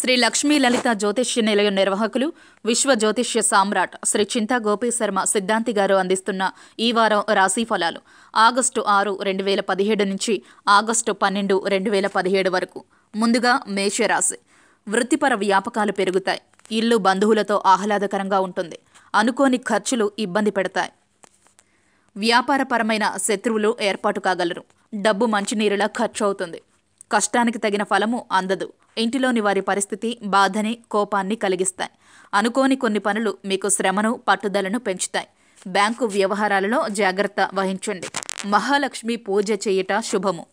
శ్రీ లక్ష్మీ లలిత జ్యోతిష్య నిలయం నిర్వాహకులు విశ్వ జ్యోతిష్య సామ్రాట్ శ్రీ చింతా గోపీ శర్మ సిద్ధాంతి గారు అందిస్తున్న ఈ వారం రాశి ఫలాలు ఆగస్టు 6, 2017 నుంచి ఆగస్టు 12, 2017 వరకు. ముందుగా మేషరాశి. వృత్తిపర వ్యాపకాలు పెరుగుతాయి. ఇల్లు బంధువులతో ఆహ్లాదకరంగా ఉంటుంది. అనుకోని ఖర్చులు ఇబ్బంది పెడతాయి. వ్యాపారపరమైన శత్రువులు ఏర్పాటు కాగలరు. డబ్బు మంచినీరులా ఖర్చు అవుతుంది. కష్టానికి తగిన ఫలము అందదు. ఇంటిలోని వారి పరిస్థితి బాధని, కోపాన్ని కలిగిస్తాయి. అనుకోని కొన్ని పనులు మీకు శ్రమను, పట్టుదలను పెంచుతాయి. బ్యాంకు వ్యవహారాలలో జాగ్రత్త వహించండి. మహాలక్ష్మి పూజ చేయుట శుభము.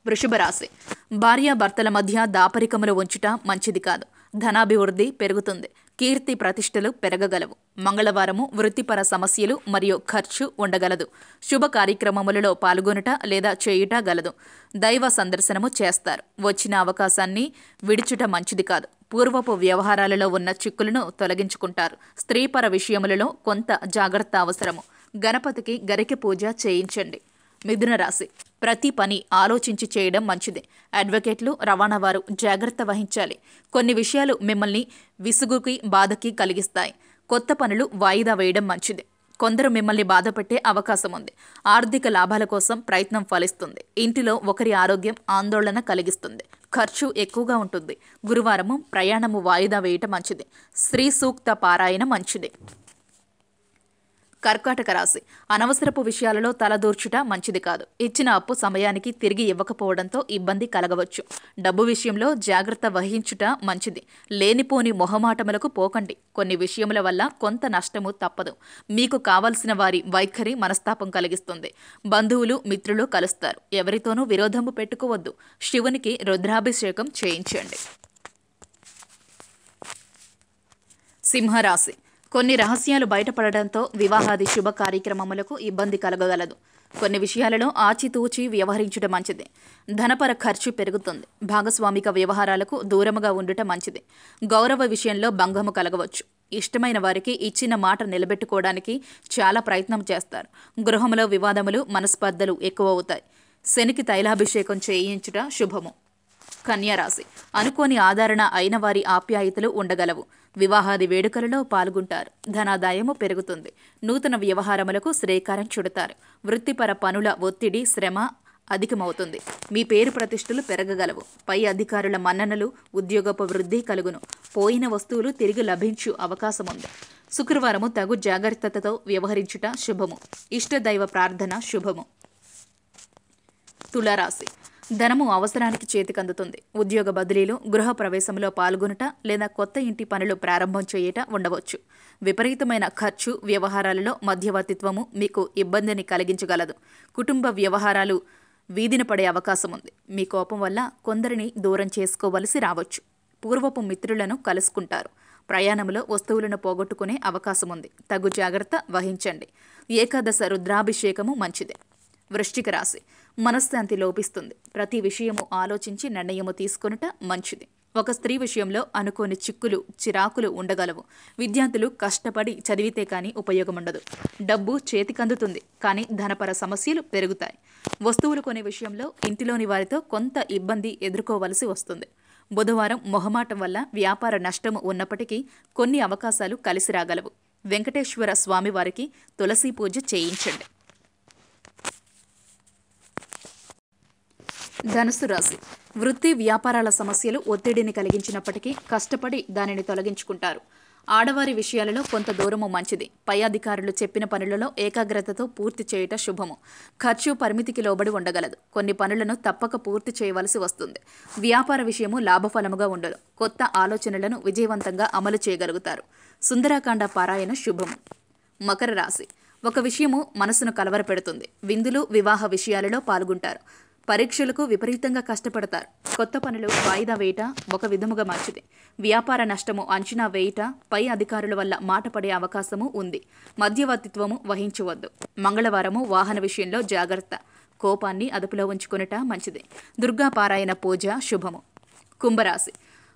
వృషభ రాశి. భార్యాభర్తల మధ్య దాపరికములు ఉంచుట మంచిది కాదు. ధనాభివృద్ధి పెరుగుతుంది. కీర్తి ప్రతిష్టలు పెరగగలవు. మంగళవారము వృత్తిపర సమస్యలు మరియు ఖర్చు ఉండగలదు. శుభ కార్యక్రమములలో పాల్గొనుట లేదా చేయుట గలదు. దైవ సందర్శనము చేస్తారు. వచ్చిన అవకాశాన్ని విడుచుట మంచిది కాదు. పూర్వపు వ్యవహారాలలో ఉన్న చిక్కులను తొలగించుకుంటారు. స్త్రీపర విషయములలో కొంత జాగ్రత్త అవసరము. గణపతికి గరిక పూజ చేయించండి. మిథున రాశి. ప్రతి పని ఆలోచించి చేయడం మంచిది. అడ్వకేట్లు, రవాణా వారు జాగ్రత్త వహించాలి. కొన్ని విషయాలు మిమ్మల్ని విసుగుకి, బాధకి కలిగిస్తాయి. కొత్త పనులు వాయిదా వేయడం మంచిది. కొందరు మిమ్మల్ని బాధపెట్టే అవకాశం ఉంది. ఆర్థిక లాభాల కోసం ప్రయత్నం ఫలిస్తుంది. ఇంటిలో ఒకరి ఆరోగ్యం ఆందోళన కలిగిస్తుంది. ఖర్చు ఎక్కువగా ఉంటుంది. గురువారము ప్రయాణము వాయిదా వేయటం మంచిది. శ్రీ సూక్త పారాయణ మంచిది. కర్కాటక రాశి. అనవసరపు విషయాలలో తలదూర్చుట మంచిది కాదు. ఇచ్చిన అప్పు సమయానికి తిరిగి ఇవ్వకపోవడంతో ఇబ్బంది కలగవచ్చు. డబ్బు విషయంలో జాగ్రత్త వహించుట మంచిది. లేనిపోని మొహమాటములకు పోకండి. కొన్ని విషయముల వల్ల కొంత నష్టము తప్పదు. మీకు కావలసిన వారి వైఖరి మనస్తాపం కలిగిస్తుంది. బంధువులు, మిత్రులు కలుస్తారు. ఎవరితోనూ విరోధము పెట్టుకోవద్దు. శివునికి రుద్రాభిషేకం చేయించండి. సింహరాశి. కొన్ని రహస్యాలు బయటపడడంతో వివాహాది శుభ కార్యక్రమములకు ఇబ్బంది కలగగలదు. కొన్ని విషయాలలో ఆచితూచి వ్యవహరించడం మంచిది. ధనపర ఖర్చు పెరుగుతుంది. భాగస్వామిక వ్యవహారాలకు దూరముగా ఉండటం మంచిది. గౌరవ విషయంలో భంగము కలగవచ్చు. ఇష్టమైన వారికి ఇచ్చిన మాట నిలబెట్టుకోవడానికి చాలా ప్రయత్నం చేస్తారు. గృహంలో వివాదములు, మనస్పర్ధలు ఎక్కువ అవుతాయి. శనికి తైలాభిషేకం చేయించుట శుభము. కన్యారాశి. అనుకోని ఆదరణ అయిన వారి ఆప్యాయతలు ఉండగలవు. వివాహాది వేడుకలలో పాల్గొంటారు. ధనాదాయము పెరుగుతుంది. నూతన వ్యవహారములకు శ్రీకారం చుడతారు. వృత్తిపర పనుల ఒత్తిడి, శ్రమ అధికమవుతుంది. మీ పేరు ప్రతిష్టలు పెరగగలవు. పై అధికారుల మన్ననలు, ఉద్యోగపు వృద్ధి కలుగును. పోయిన వస్తువులు తిరిగి లభించు అవకాశముంది. శుక్రవారము తగు జాగ్రత్తతో వ్యవహరించుట శుభము. ఇష్టదైవ ప్రార్థన శుభము. తులారాశి. ధనము అవసరానికి చేతికందుతుంది. ఉద్యోగ బదిలీలు, గృహ ప్రవేశంలో పాల్గొనుట లేదా కొత్త ఇంటి పనులు ప్రారంభం చేయుట ఉండవచ్చు. విపరీతమైన ఖర్చు వ్యవహారాలలో మధ్యవర్తిత్వము మీకు ఇబ్బందిని కలిగించగలదు. కుటుంబ వ్యవహారాలు వీధిన పడే అవకాశం ఉంది. మీ కోపం వల్ల కొందరిని దూరం చేసుకోవలసి రావచ్చు. పూర్వపు మిత్రులను కలుసుకుంటారు. ప్రయాణంలో వస్తువులను పోగొట్టుకునే అవకాశం ఉంది. తగు జాగ్రత్త వహించండి. ఏకాదశ రుద్రాభిషేకము మంచిది. వృశ్చిక రాశి. మనశ్శాంతి లోపిస్తుంది. ప్రతి విషయము ఆలోచించి నిర్ణయము తీసుకొనుట మంచిది. ఒక స్త్రీ విషయంలో అనుకోని చిక్కులు, చిరాకులు ఉండగలవు. విద్యార్థులు కష్టపడి చదివితే కానీ ఉపయోగముండదు. డబ్బు చేతికందుతుంది, కానీ ధనపర సమస్యలు పెరుగుతాయి. వస్తువులు కొనే విషయంలో ఇంటిలోని వారితో కొంత ఇబ్బంది ఎదుర్కోవలసి వస్తుంది. బుధవారం మొహమాటం వల్ల వ్యాపార నష్టము ఉన్నప్పటికీ కొన్ని అవకాశాలు కలిసి రాగలవు. వెంకటేశ్వర స్వామి వారికి తులసి పూజ చేయించండి. ధనుసు రాశి. వృత్తి వ్యాపారాల సమస్యలు ఒత్తిడిని కలిగించినప్పటికీ కష్టపడి దానిని తొలగించుకుంటారు. ఆడవారి విషయాలలో కొంత దూరము మంచిది. పై అధికారులు చెప్పిన పనులలో ఏకాగ్రతతో పూర్తి చేయుట శుభము. ఖర్చు పరిమితికి లోబడి ఉండగలదు. కొన్ని పనులను తప్పక పూర్తి చేయవలసి వస్తుంది. వ్యాపార విషయము లాభఫలముగా ఉండదు. కొత్త ఆలోచనలను విజయవంతంగా అమలు చేయగలుగుతారు. సుందరాకాండ పారాయణ శుభము. మకర రాశి. ఒక విషయము మనసును కలవరపెడుతుంది. విందులు, వివాహ విషయాలలో పాల్గొంటారు. పరీక్షలకు విపరీతంగా కష్టపడతారు. కొత్త పనులు వాయిదా వేయట ఒక విధముగా మంచిది. వ్యాపార నష్టము అంచనా వేయట పై అధికారుల వల్ల మాట పడే అవకాశము ఉంది. మధ్యవర్తిత్వము వహించవద్దు. మంగళవారము వాహన విషయంలో జాగ్రత్త. కోపాన్ని అదుపులో ఉంచుకొనుట మంచిది. దుర్గా పారాయణ పూజ శుభము. కుంభరాశి.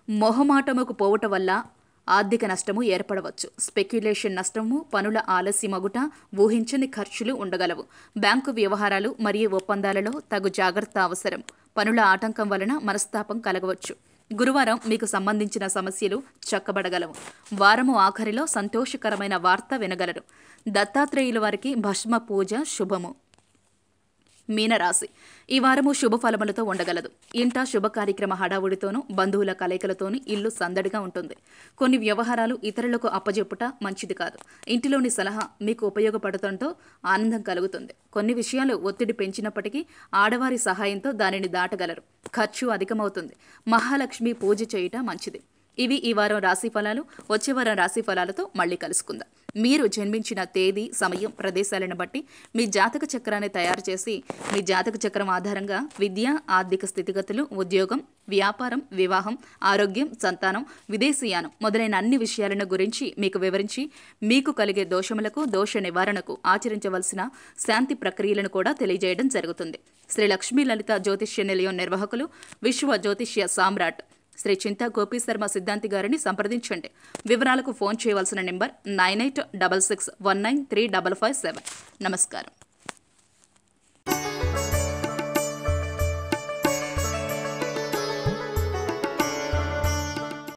మొహమాటముకు పోవుట వల్ల ఆర్థిక నష్టము ఏర్పడవచ్చు. స్పెక్యులేషన్ నష్టము, పనుల ఆలస్యమగుట, ఊహించని ఖర్చులు ఉండగలవు. బ్యాంకు వ్యవహారాలు మరియు ఒప్పందాలలో తగు జాగ్రత్త అవసరం. పనుల ఆటంకం వలన మనస్తాపం కలగవచ్చు. గురువారం మీకు సంబంధించిన సమస్యలు చక్కబడగలవు. వారము ఆఖరిలో సంతోషకరమైన వార్త వినగలరు. దత్తాత్రేయుల వారికి భస్మ పూజ శుభము. మీనరాశి ఈ వారము శుభ ఫలములతో ఉండగలదు. ఇంట శుభ కార్యక్రమ హడావుడితోనూ బంధువుల కలయికలతోనూ ఇల్లు సందడిగా ఉంటుంది. కొన్ని వ్యవహారాలు ఇతరులకు అప్పజెప్పుట మంచిది కాదు. ఇంటిలోని సలహా మీకు ఉపయోగపడటంతో ఆనందం కలుగుతుంది. కొన్ని విషయాలు ఒత్తిడి పెంచినప్పటికీ ఆడవారి సహాయంతో దానిని దాటగలరు. ఖర్చు అధికమవుతుంది. మహాలక్ష్మి పూజ చేయుట మంచిది. ఇవి ఈ వారం రాశి ఫలాలు. వచ్చే వారం రాశి ఫలాలతో మళ్ళీ కలుసుకుందాం. మీరు జన్మించిన తేదీ, సమయం, ప్రదేశాలను బట్టి మీ జాతక చక్రాన్ని తయారు చేసి మీ జాతక చక్రం ఆధారంగా విద్య, ఆర్థిక స్థితిగతులు, ఉద్యోగం, వ్యాపారం, వివాహం, ఆరోగ్యం, సంతానం, విదేశీయానం మొదలైన అన్ని విషయాలను గురించి మీకు వివరించి మీకు కలిగే దోషములకు, దోష నివారణకు ఆచరించవలసిన శాంతి ప్రక్రియలను కూడా తెలియజేయడం జరుగుతుంది. శ్రీ లక్ష్మీ లలిత జ్యోతిష్య నిలయం నిర్వాహకులు, విశ్వ జ్యోతిష్య సామ్రాట్ శ్రీ చింతా గోపీ శర్మ సిద్ధాంతి గారిని సంప్రదించండి. వివరాలకు ఫోన్ చేయవలసిన నెంబర్ 9866193557. నమస్కారం.